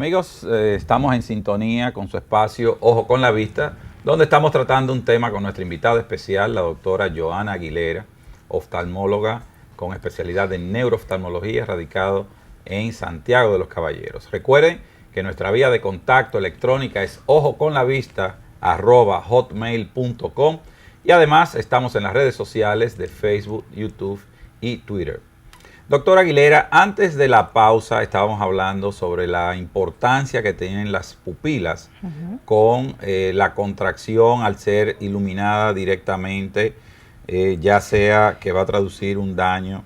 Amigos, estamos en sintonía con su espacio Ojo con la Vista, donde estamos tratando un tema con nuestra invitada especial, la doctora Johanna Aguilera, oftalmóloga con especialidad en neurooftalmología, radicado en Santiago de los Caballeros. Recuerden que nuestra vía de contacto electrónica es ojoconlavista@hotmail.com y además estamos en las redes sociales de Facebook, YouTube y Twitter. Doctora Aguilera, antes de la pausa estábamos hablando sobre la importancia que tienen las pupilas con la contracción al ser iluminada directamente, ya sea que va a traducir un daño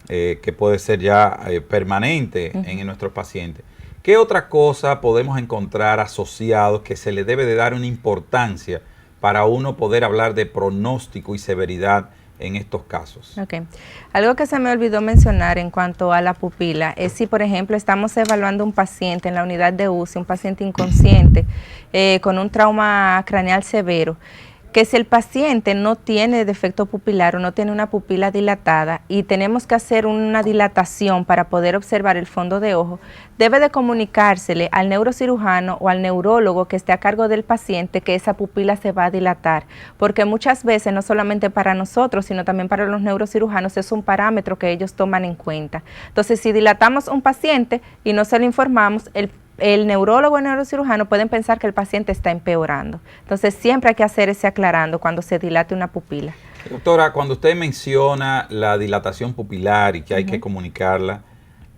que puede ser ya permanente en nuestros pacientes. ¿Qué otra cosa podemos encontrar asociados que se le debe de dar una importancia para uno poder hablar de pronóstico y severidad en estos casos? Okay. Algo que se me olvidó mencionar en cuanto a la pupila es si, por ejemplo, estamos evaluando un paciente en la unidad de UCI, un paciente inconsciente con un trauma craneal severo, que si el paciente no tiene defecto pupilar o no tiene una pupila dilatada y tenemos que hacer una dilatación para poder observar el fondo de ojo, debe de comunicársele al neurocirujano o al neurólogo que esté a cargo del paciente que esa pupila se va a dilatar, porque muchas veces, no solamente para nosotros, sino también para los neurocirujanos, es un parámetro que ellos toman en cuenta. Entonces, si dilatamos un paciente y no se lo informamos, el neurólogo o el neurocirujano pueden pensar que el paciente está empeorando. Entonces, siempre hay que hacer ese aclarando cuando se dilate una pupila. Doctora, cuando usted menciona la dilatación pupilar y que hay que comunicarla,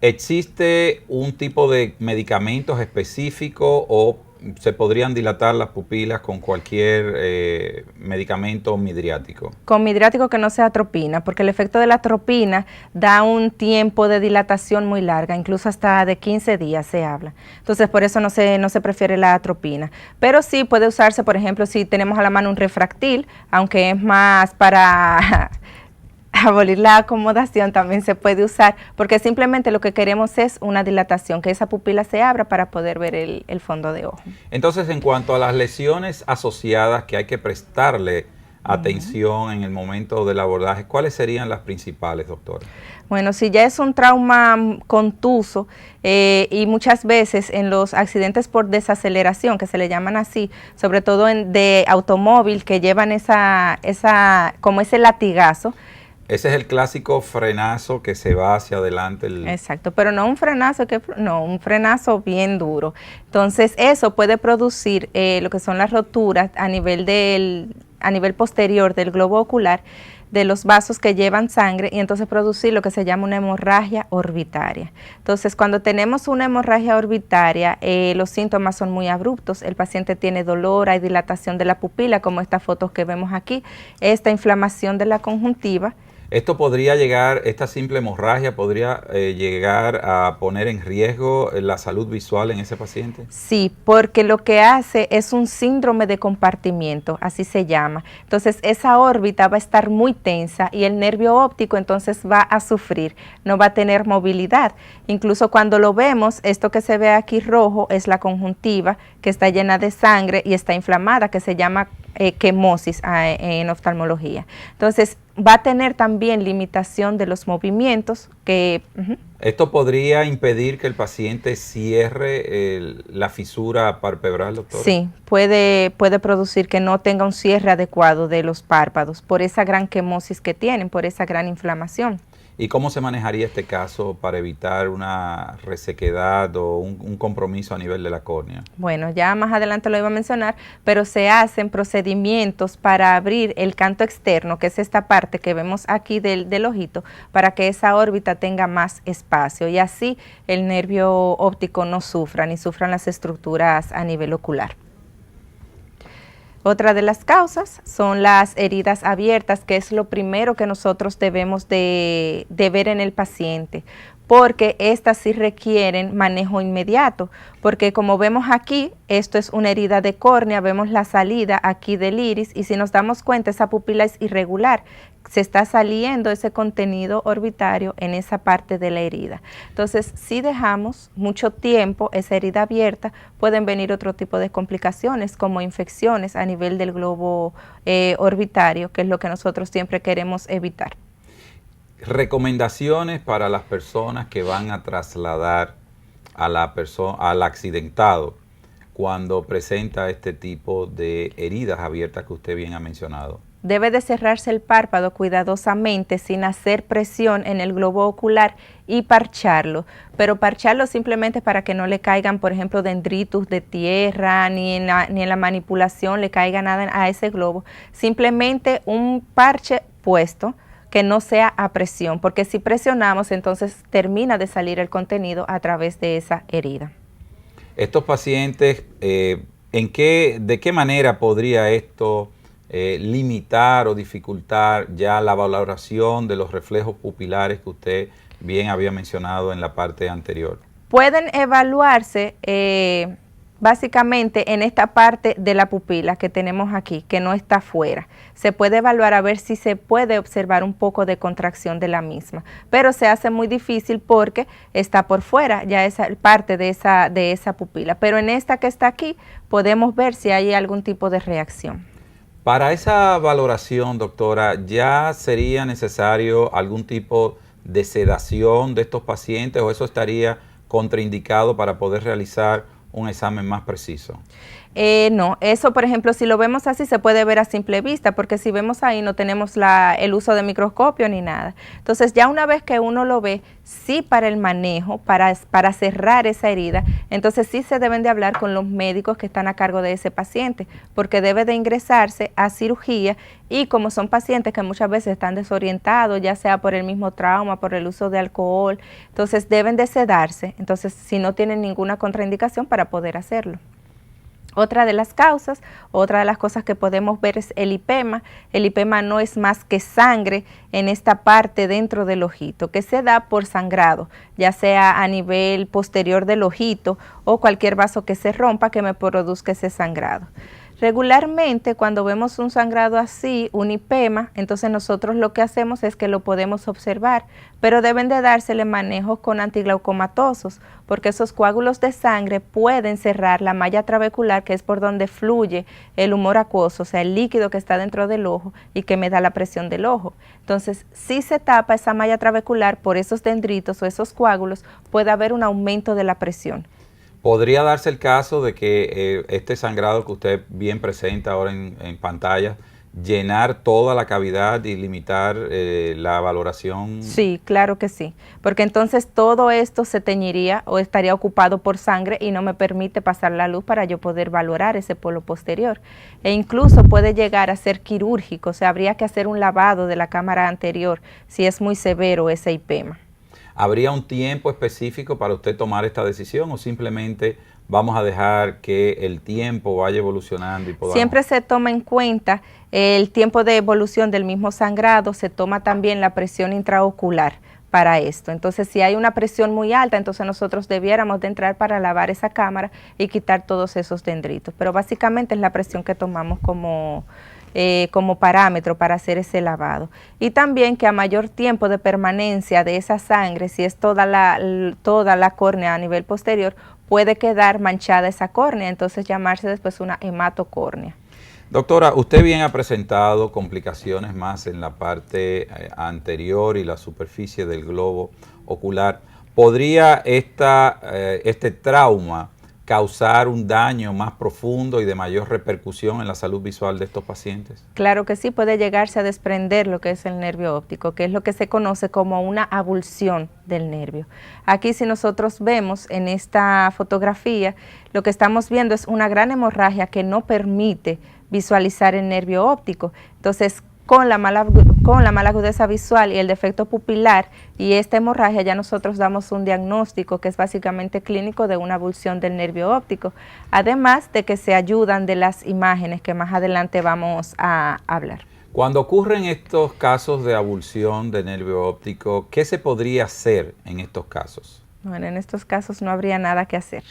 ¿existe un tipo de medicamentos específicos o se podrían dilatar las pupilas con cualquier medicamento midriático? Con midriático que no sea atropina, porque el efecto de la atropina da un tiempo de dilatación muy larga, incluso hasta de 15 días se habla. Entonces, por eso no se prefiere la atropina. Pero sí puede usarse, por ejemplo, si tenemos a la mano un refractil, aunque es más para abolir la acomodación, también se puede usar, porque simplemente lo que queremos es una dilatación, que esa pupila se abra para poder ver el fondo de ojo. Entonces, en cuanto a las lesiones asociadas que hay que prestarle atención en el momento del abordaje, ¿cuáles serían las principales, doctora? Bueno, si ya es un trauma contuso y muchas veces en los accidentes por desaceleración, que se le llaman así, sobre todo de automóvil que llevan como ese latigazo. Ese es el clásico frenazo que se va hacia adelante. Exacto, pero no un frenazo, un frenazo bien duro. Entonces, eso puede producir lo que son las roturas a nivel posterior del globo ocular, de los vasos que llevan sangre, y entonces producir lo que se llama una hemorragia orbitaria. Entonces, cuando tenemos una hemorragia orbitaria, los síntomas son muy abruptos. El paciente tiene dolor, hay dilatación de la pupila, como estas fotos que vemos aquí, esta inflamación de la conjuntiva. Esta simple hemorragia podría llegar a poner en riesgo la salud visual en ese paciente. Sí, porque lo que hace es un síndrome de compartimiento, así se llama. Entonces, esa órbita va a estar muy tensa y el nervio óptico entonces va a sufrir, no va a tener movilidad. Incluso cuando lo vemos, esto que se ve aquí rojo es la conjuntiva, que está llena de sangre y está inflamada, que se llama quemosis en oftalmología. Entonces, va a tener también limitación de los movimientos que... ¿Esto podría impedir que el paciente cierre la fisura palpebral, doctora? Sí, puede producir que no tenga un cierre adecuado de los párpados por esa gran quemosis que tienen, por esa gran inflamación. ¿Y cómo se manejaría este caso para evitar una resequedad o un compromiso a nivel de la córnea? Bueno, ya más adelante lo iba a mencionar, pero se hacen procedimientos para abrir el canto externo, que es esta parte que vemos aquí del ojito, para que esa órbita tenga más espacio y así el nervio óptico no sufra, ni sufran las estructuras a nivel ocular. Otra de las causas son las heridas abiertas, que es lo primero que nosotros debemos de ver en el paciente, porque estas sí requieren manejo inmediato, porque como vemos aquí, esto es una herida de córnea, vemos la salida aquí del iris y si nos damos cuenta esa pupila es irregular, se está saliendo ese contenido orbitario en esa parte de la herida. Entonces, si dejamos mucho tiempo esa herida abierta, pueden venir otro tipo de complicaciones como infecciones a nivel del globo orbitario, que es lo que nosotros siempre queremos evitar. Recomendaciones para las personas que van a trasladar al accidentado cuando presenta este tipo de heridas abiertas que usted bien ha mencionado? Debe de cerrarse el párpado cuidadosamente sin hacer presión en el globo ocular y parcharlo, pero parcharlo simplemente para que no le caigan, por ejemplo, dendritos de tierra, ni en la manipulación le caiga nada a ese globo, simplemente un parche puesto que no sea a presión, porque si presionamos entonces termina de salir el contenido a través de esa herida. Estos pacientes, ¿de qué manera podría esto limitar o dificultar ya la valoración de los reflejos pupilares que usted bien había mencionado en la parte anterior? Pueden evaluarse básicamente en esta parte de la pupila que tenemos aquí, que no está afuera. Se puede evaluar a ver si se puede observar un poco de contracción de la misma, pero se hace muy difícil porque está por fuera, ya esa parte de esa pupila. Pero en esta que está aquí podemos ver si hay algún tipo de reacción. Para esa valoración, doctora, ¿ya sería necesario algún tipo de sedación de estos pacientes o eso estaría contraindicado para poder realizar un examen más preciso? No, eso por ejemplo si lo vemos así se puede ver a simple vista, porque si vemos ahí no tenemos el uso de microscopio ni nada. Entonces ya una vez que uno lo ve, sí para el manejo, para cerrar esa herida, entonces sí se deben de hablar con los médicos que están a cargo de ese paciente, porque debe de ingresarse a cirugía y como son pacientes que muchas veces están desorientados, ya sea por el mismo trauma, por el uso de alcohol, entonces deben de sedarse, entonces si no tienen ninguna contraindicación para poder hacerlo. Otra de las causas, otra de las cosas que podemos ver es el lipema. El lipema no es más que sangre en esta parte dentro del ojito, que se da por sangrado, ya sea a nivel posterior del ojito o cualquier vaso que se rompa que me produzca ese sangrado. Regularmente cuando vemos un sangrado así, un lipema, entonces nosotros lo que hacemos es que lo podemos observar, pero deben de dársele manejo con antiglaucomatosos, porque esos coágulos de sangre pueden cerrar la malla trabecular, que es por donde fluye el humor acuoso, o sea, el líquido que está dentro del ojo y que me da la presión del ojo. Entonces, si se tapa esa malla trabecular por esos dendritos o esos coágulos, puede haber un aumento de la presión. ¿Podría darse el caso de que este sangrado que usted bien presenta ahora en pantalla, llenar toda la cavidad y limitar la valoración? Sí, claro que sí, porque entonces todo esto se teñiría o estaría ocupado por sangre y no me permite pasar la luz para yo poder valorar ese polo posterior. E incluso puede llegar a ser quirúrgico, o sea, habría que hacer un lavado de la cámara anterior si es muy severo ese lipema. ¿Habría un tiempo específico para usted tomar esta decisión o simplemente vamos a dejar que el tiempo vaya evolucionando y podamos? Siempre se toma en cuenta el tiempo de evolución del mismo sangrado, se toma también la presión intraocular para esto. Entonces, si hay una presión muy alta, entonces nosotros debiéramos de entrar para lavar esa cámara y quitar todos esos dendritos. Pero básicamente es la presión que tomamos como parámetro para hacer ese lavado. Y también que a mayor tiempo de permanencia de esa sangre, si es toda la córnea a nivel posterior, puede quedar manchada esa córnea, entonces llamarse después una hematocórnea. Doctora, usted bien ha presentado complicaciones más en la parte anterior y la superficie del globo ocular. ¿Podría este trauma causar un daño más profundo y de mayor repercusión en la salud visual de estos pacientes? Claro que sí, puede llegarse a desprender lo que es el nervio óptico, que es lo que se conoce como una avulsión del nervio. Aquí si nosotros vemos en esta fotografía, lo que estamos viendo es una gran hemorragia que no permite visualizar el nervio óptico. Entonces, con la mala agudeza visual y el defecto pupilar y esta hemorragia ya nosotros damos un diagnóstico que es básicamente clínico de una avulsión del nervio óptico, además de que se ayudan de las imágenes que más adelante vamos a hablar. Cuando ocurren estos casos de avulsión del nervio óptico, ¿qué se podría hacer en estos casos? Bueno, en estos casos no habría nada que hacer,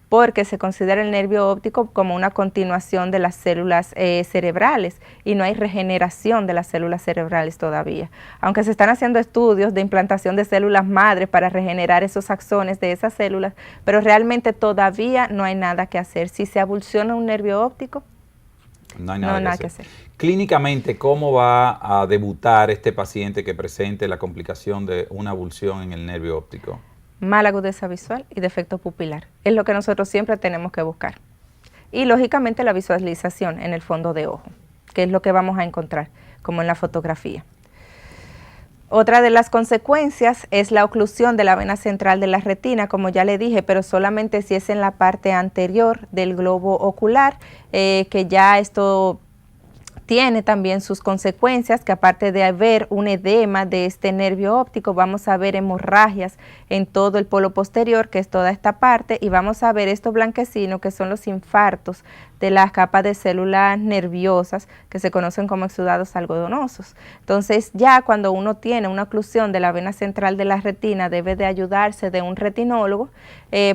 porque se considera el nervio óptico como una continuación de las células cerebrales y no hay regeneración de las células cerebrales todavía. Aunque se están haciendo estudios de implantación de células madres para regenerar esos axones de esas células, pero realmente todavía no hay nada que hacer. Si se avulsiona un nervio óptico, no hay nada que hacer. Clínicamente, ¿cómo va a debutar este paciente que presente la complicación de una avulsión en el nervio óptico? mala agudeza visual y defecto pupilar. Es lo que nosotros siempre tenemos que buscar. Y lógicamente la visualización en el fondo de ojo, que es lo que vamos a encontrar, como en la fotografía. Otra de las consecuencias es la oclusión de la vena central de la retina, como ya le dije, pero solamente si es en la parte anterior del globo ocular, que ya esto tiene también sus consecuencias, que aparte de haber un edema de este nervio óptico, vamos a ver hemorragias en todo el polo posterior, que es toda esta parte, y vamos a ver estos blanquecinos, que son los infartos de las capas de células nerviosas, que se conocen como exudados algodonosos. Entonces, ya cuando uno tiene una oclusión de la vena central de la retina, debe de ayudarse de un retinólogo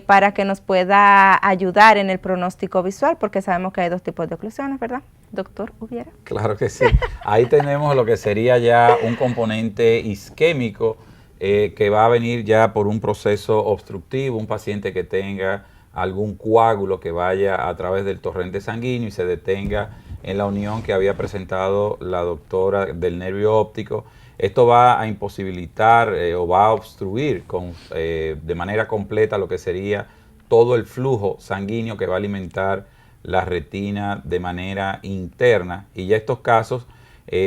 para que nos pueda ayudar en el pronóstico visual, porque sabemos que hay dos tipos de oclusiones, ¿verdad, doctor Ubiera? Claro que sí. Ahí tenemos lo que sería ya un componente isquémico que va a venir ya por un proceso obstructivo, un paciente que tenga algún coágulo que vaya a través del torrente sanguíneo y se detenga en la unión que había presentado la doctora del nervio óptico. Esto va a imposibilitar o va a obstruir de manera completa lo que sería todo el flujo sanguíneo que va a alimentar la retina de manera interna, y ya estos casos,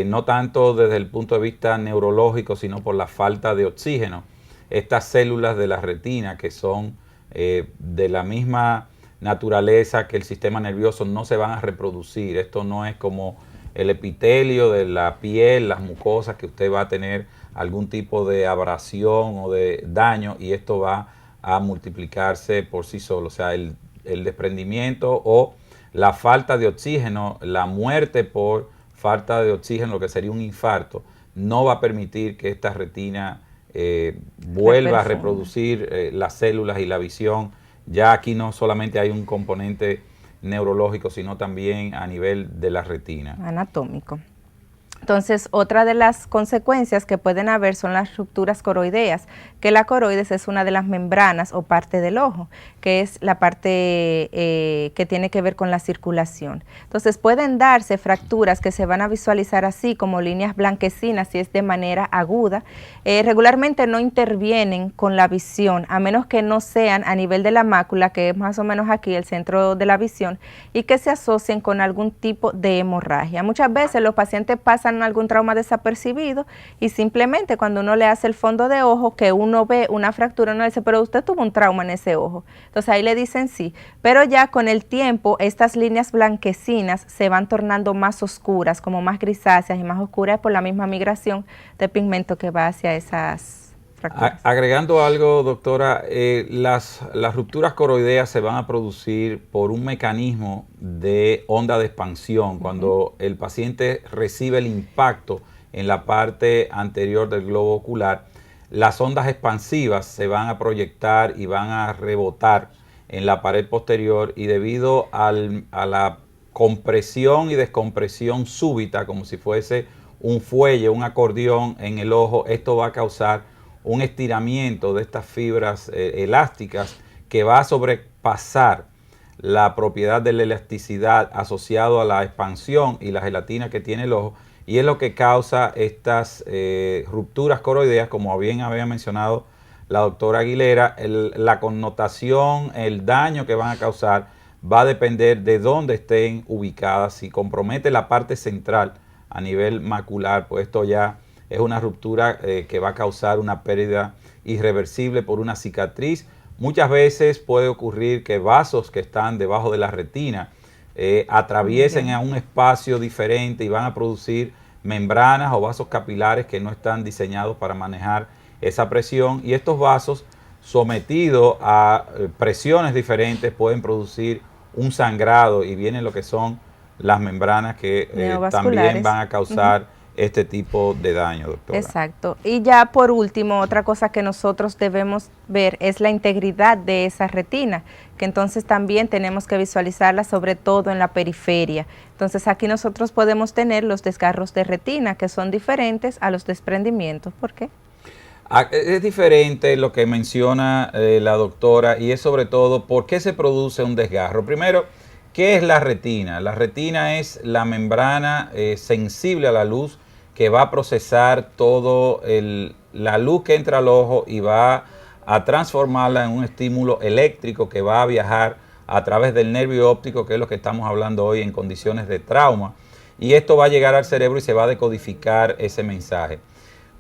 no tanto desde el punto de vista neurológico, sino por la falta de oxígeno, estas células de la retina que son de la misma naturaleza que el sistema nervioso no se van a reproducir. Esto no es como el epitelio de la piel, las mucosas, que usted va a tener algún tipo de abrasión o de daño y esto va a multiplicarse por sí solo. O sea, el desprendimiento o la falta de oxígeno, la muerte por falta de oxígeno, lo que sería un infarto, no va a permitir que esta retina vuelva a reproducir las células y la visión. Ya aquí no solamente hay un componente neurológico, sino también a nivel de la retina. Anatómico. Entonces, otra de las consecuencias que pueden haber son las rupturas coroideas, que la coroides es una de las membranas o parte del ojo, que es la parte que tiene que ver con la circulación. Entonces, pueden darse fracturas que se van a visualizar así como líneas blanquecinas si es de manera aguda. Regularmente no intervienen con la visión, a menos que no sean a nivel de la mácula, que es más o menos aquí el centro de la visión, y que se asocien con algún tipo de hemorragia. Muchas veces los pacientes pasan algún trauma desapercibido y simplemente cuando uno le hace el fondo de ojo, que uno ve una fractura, uno le dice, pero usted tuvo un trauma en ese ojo. Entonces ahí le dicen sí, pero ya con el tiempo estas líneas blanquecinas se van tornando más oscuras, como más grisáceas y más oscuras por la misma migración de pigmento que va hacia esas fracturas. Agregando algo, doctora, las rupturas coroideas se van a producir por un mecanismo de onda de expansión. Cuando el paciente recibe el impacto en la parte anterior del globo ocular, las ondas expansivas se van a proyectar y van a rebotar en la pared posterior, y debido a la compresión y descompresión súbita, como si fuese un fuelle, un acordeón en el ojo, esto va a causar un estiramiento de estas fibras elásticas que va a sobrepasar la propiedad de la elasticidad asociado a la expansión y la gelatina que tiene el ojo, y es lo que causa estas rupturas coroideas, como bien había mencionado la doctora Aguilera. La connotación, el daño que van a causar va a depender de dónde estén ubicadas. Si compromete la parte central a nivel macular, pues esto ya es una ruptura que va a causar una pérdida irreversible por una cicatriz. Muchas veces puede ocurrir que vasos que están debajo de la retina atraviesen a un espacio diferente y van a producir membranas o vasos capilares que no están diseñados para manejar esa presión, y estos vasos sometidos a presiones diferentes pueden producir un sangrado, y vienen lo que son las membranas que también van a causar este tipo de daño, doctora. Exacto. Y ya por último, otra cosa que nosotros debemos ver es la integridad de esa retina, que entonces también tenemos que visualizarla, sobre todo en la periferia. Entonces aquí nosotros podemos tener los desgarros de retina, que son diferentes a los desprendimientos. ¿Por qué? Es diferente lo que menciona la doctora, y es sobre todo por qué se produce un desgarro. Primero, ¿qué es la retina? La retina es la membrana sensible a la luz, que va a procesar todo la luz que entra al ojo y va a transformarla en un estímulo eléctrico que va a viajar a través del nervio óptico, que es lo que estamos hablando hoy en condiciones de trauma, y esto va a llegar al cerebro y se va a decodificar ese mensaje.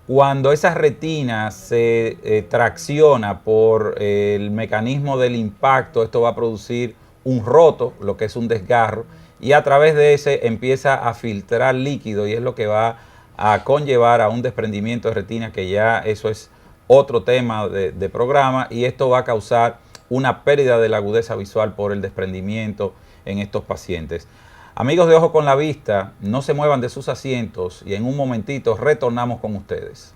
Cuando esa retina se tracciona por el mecanismo del impacto, esto va a producir un roto, lo que es un desgarro, y a través de ese empieza a filtrar líquido y es lo que va a conllevar a un desprendimiento de retina, que ya eso es otro tema de programa, y esto va a causar una pérdida de la agudeza visual por el desprendimiento en estos pacientes. Amigos de Ojo con la Vista, no se muevan de sus asientos y en un momentito retornamos con ustedes.